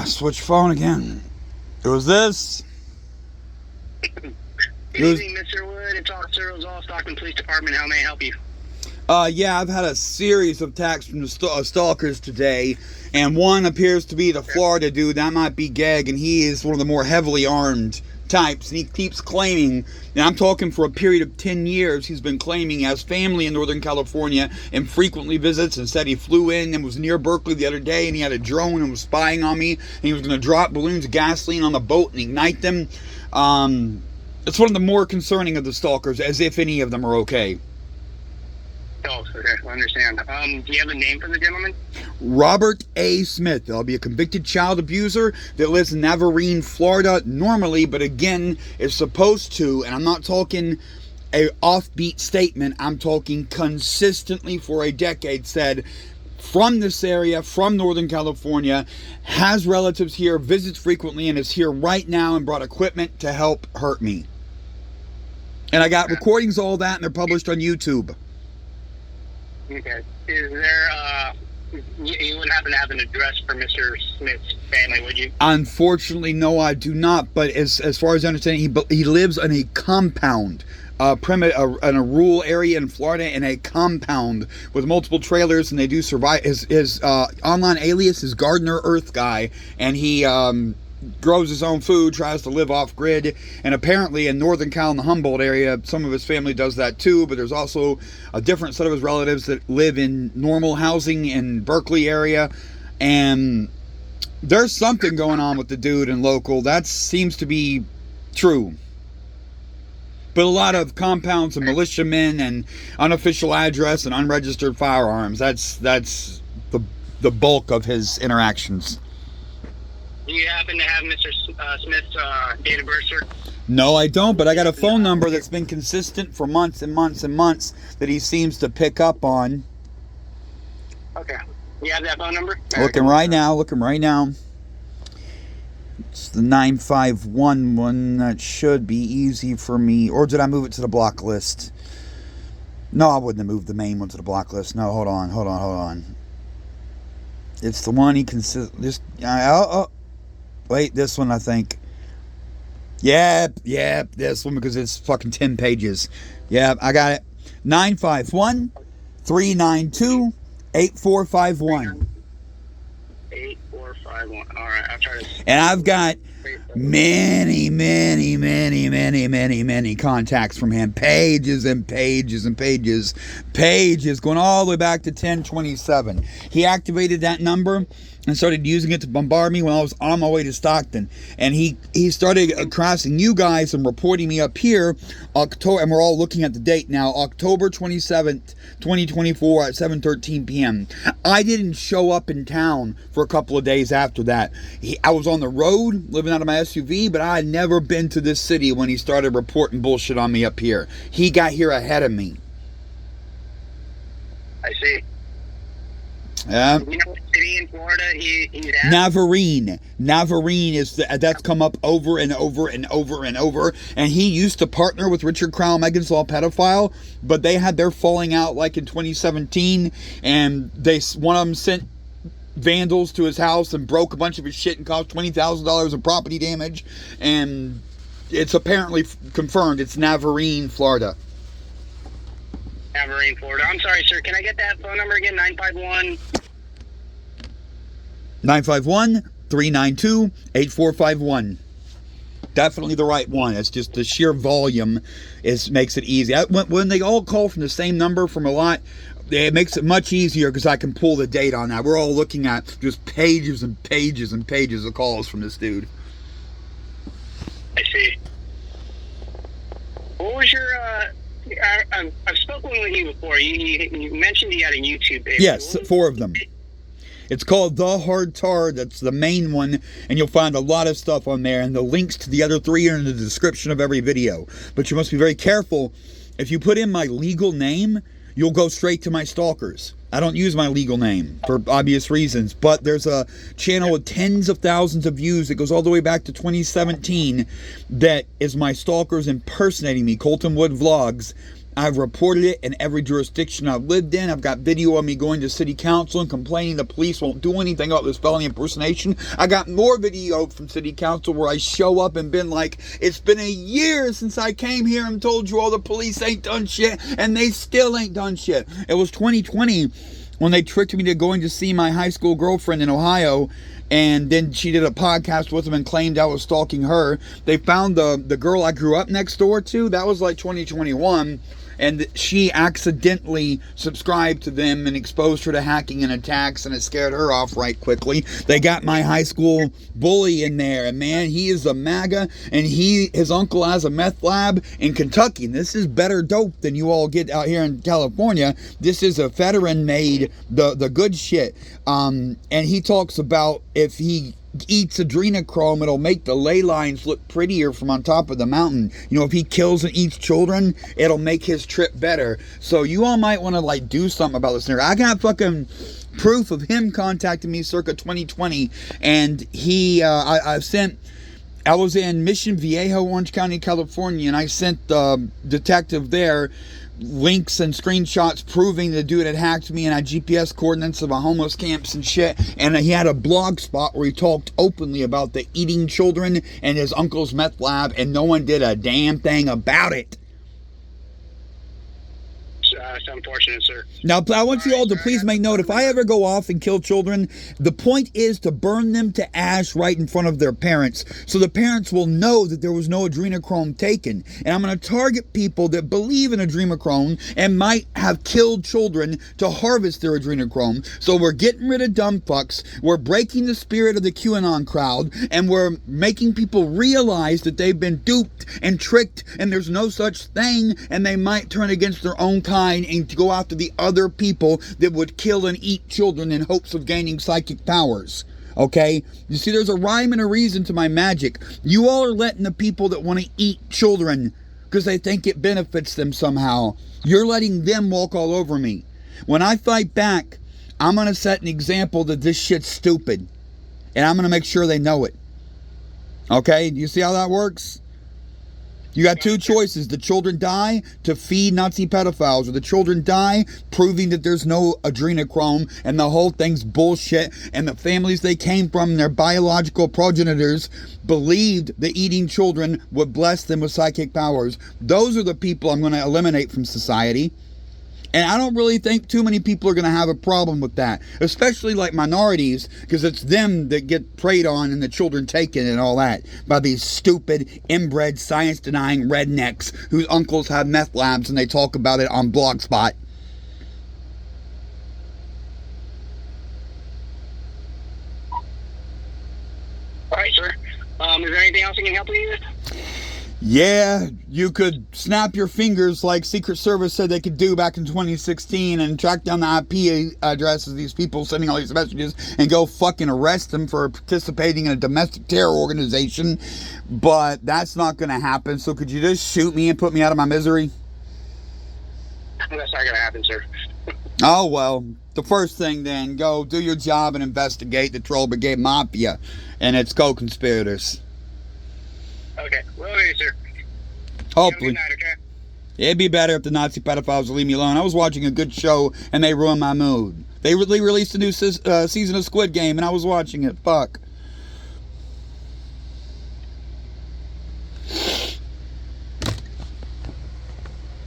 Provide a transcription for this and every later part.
Switch phone again. It was this. Good evening, Mr. Wood. It's Officer Rosal, Stockton Police Department. How may I help you? Yeah, I've had a series of attacks from the stalkers today, and one appears to be the Florida dude. That might be Gag, and he is one of the more heavily armed types, and he keeps claiming, and I'm talking for a period of 10 years, he's been claiming he has family in Northern California and frequently visits, and said he flew in and was near Berkeley the other day, and he had a drone and was spying on me, and he was going to drop balloons of gasoline on the boat and ignite them. It's one of the more concerning of the stalkers, as if any of them are okay. Oh, okay, I understand. Do you have a name for the gentleman? Robert A. Smith. I'll be a convicted child abuser that lives in Navarine, Florida, normally, but again, is supposed to, and I'm not talking a offbeat statement, I'm talking consistently for a decade, said, from this area, from Northern California, has relatives here, visits frequently, and is here right now and brought equipment to help hurt me. And I got recordings of all that, and they're published on YouTube. Okay. Is there, you wouldn't happen to have an address for Mr. Smith's family, would you? Unfortunately, no, I do not. But as far as I understand, he lives in a compound, in a rural area in Florida, in a compound with multiple trailers, and they do survive. His online alias is Gardener Earth Guy, and he grows his own food, tries to live off grid, and apparently in Northern Cal in the Humboldt area, some of his family does that too, but there's also a different set of his relatives that live in normal housing in Berkeley area, and there's something going on with the dude in local. That seems to be true. But a lot of compounds and militiamen and unofficial address and unregistered firearms. That's the bulk of his interactions. Do you happen to have Mr. Smith's date of birth, sir? No, I don't, but I got a phone number that's been consistent for months and months and months that he seems to pick up on. Okay. You have that phone number? Looking right now. It's the 951 one. That should be easy for me. Or did I move it to the block list? No, I wouldn't have moved the main one to the block list. No, hold on. It's the one he wait, this one, I think. Yep, this one, because it's fucking 10 pages. Yep, I got it. 951-392-8451. 8451. All right, I'll try to. And I've got many contacts from him. Pages and pages and pages. Pages going all the way back to 1027. He activated that number and started using it to bombard me when I was on my way to Stockton. And he started crossing you guys and reporting me up here, October, and we're all looking at the date now, October 27th, 2024 at 7:13 p.m. I didn't show up in town for a couple of days after that. I was on the road, living out of my SUV, but I had never been to this city when he started reporting bullshit on me up here. He got here ahead of me. I see. Yeah. You know what city in Florida he's at? Navarine is that's come up over and over and over and over. And he used to partner with Richard Crown, Megan's Law pedophile, but they had their falling out like in 2017, and one of them sent vandals to his house and broke a bunch of his shit and caused $20,000 of property damage. And it's apparently confirmed it's Navarine, Florida. Navarine, Florida. I'm sorry, sir. Can I get that phone number again? 951. 951-392-8451. Definitely the right one. It's just the sheer volume makes it easy. When they all call from the same number from a lot, it makes it much easier because I can pull the date on that. We're all looking at just pages and pages and pages of calls from this dude. I see. What was your... I've spoken with you before. You mentioned you had a YouTube page. Yes, 4 of them. It's called The Hard Tar. That's the main one, and you'll find a lot of stuff on there, and the links to the other 3 are in the description of every video. But you must be very careful. If you put in my legal name, you'll go straight to my stalkers. I don't use my legal name for obvious reasons, but there's a channel with tens of thousands of views that goes all the way back to 2017 that is my stalkers impersonating me, Colton Wood Vlogs, I've reported it in every jurisdiction I've lived in. I've got video of me going to city council and complaining the police won't do anything about this felony impersonation. I got more video from city council where I show up and been like, it's been a year since I came here and told you all the police ain't done shit, and they still ain't done shit. It was 2020 when they tricked me to going to see my high school girlfriend in Ohio, and then she did a podcast with them and claimed I was stalking her. They found the girl I grew up next door to. That was like 2021. And she accidentally subscribed to them and exposed her to hacking and attacks, and it scared her off right quickly. They got my high school bully in there, and man, he is a MAGA, and his uncle has a meth lab in Kentucky. And this is better dope than you all get out here in California. This is a veteran made the good shit. And he talks about if he eats adrenochrome, it'll make the ley lines look prettier from on top of the mountain. You know, if he kills and eats children, it'll make his trip better. So you all might want to like do something about this. I got fucking proof of him contacting me circa 2020, and I was in Mission Viejo, Orange County, California, and I sent the detective there links and screenshots proving the dude had hacked me and had GPS coordinates of a homeless camps and shit. And he had a blog spot where he talked openly about the eating children and his uncle's meth lab, and no one did a damn thing about it. It's unfortunate, sir. Now, I want you all to please make note, if I ever go off and kill children, the point is to burn them to ash right in front of their parents, so the parents will know that there was no adrenochrome taken. And I'm going to target people that believe in adrenochrome and might have killed children to harvest their adrenochrome. So we're getting rid of dumb fucks, we're breaking the spirit of the QAnon crowd, and we're making people realize that they've been duped and tricked, and there's no such thing, and they might turn against their own kind and to go after the other people that would kill and eat children in hopes of gaining psychic powers. Okay? You see, there's a rhyme and a reason to my magic. You all are letting the people that want to eat children because they think it benefits them somehow, you're letting them walk all over me. When I fight back, I'm going to set an example that this shit's stupid. And I'm going to make sure they know it. Okay? Do you see how that works? You got two choices. The children die to feed Nazi pedophiles, or the children die proving that there's no adrenochrome and the whole thing's bullshit, and the families they came from and their biological progenitors believed that eating children would bless them with psychic powers. Those are the people I'm going to eliminate from society. And I don't really think too many people are going to have a problem with that, especially like minorities, because it's them that get preyed on and the children taken and all that by these stupid, inbred, science-denying rednecks whose uncles have meth labs and they talk about it on Blogspot. All right, sir. Is there anything else I can help you with? Yeah, you could snap your fingers like Secret Service said they could do back in 2016 and track down the IP addresses of these people sending all these messages and go fucking arrest them for participating in a domestic terror organization. But that's not going to happen. So could you just shoot me and put me out of my misery? That's not going to happen, sir. Oh, well, the first thing then, go do your job and investigate the Troll Brigade Mafia and its co-conspirators. Okay, will do, sir. Hopefully. Night, okay? It'd be better if the Nazi pedophiles would leave me alone. I was watching a good show and they ruined my mood. They released a new season of Squid Game and I was watching it. Fuck.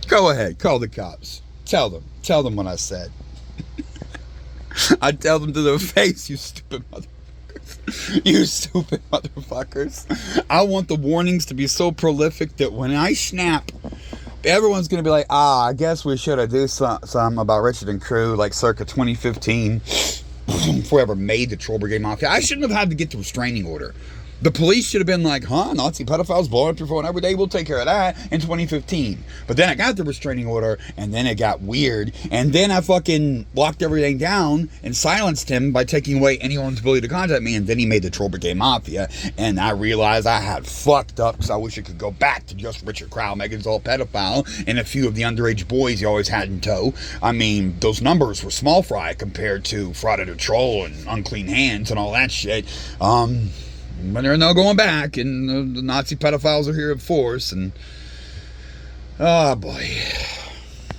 Go ahead, call the cops. Tell them what I said. I tell them to their face, you stupid motherfuckers. You stupid motherfuckers. I want the warnings to be so prolific that when I snap, everyone's going to be like, I guess we should have done something about Richard and crew like circa 2015 before I ever made the Troll Brigade Mafia. I shouldn't have had to get the restraining order. The police should have been like, Nazi pedophiles blowing up your phone every day. We'll take care of that in 2015. But then I got the restraining order, and then it got weird. And then I fucking locked everything down and silenced him by taking away anyone's ability to contact me. And then he made the Troll Brigade Mafia. And I realized I had fucked up, because I wish I could go back to just Richard Crowell, Megan's all pedophile, and a few of the underage boys he always had in tow. I mean, those numbers were small fry compared to Fraud to Troll and Unclean Hands and all that shit. But there's no going back, and the Nazi pedophiles are here in force, and oh boy.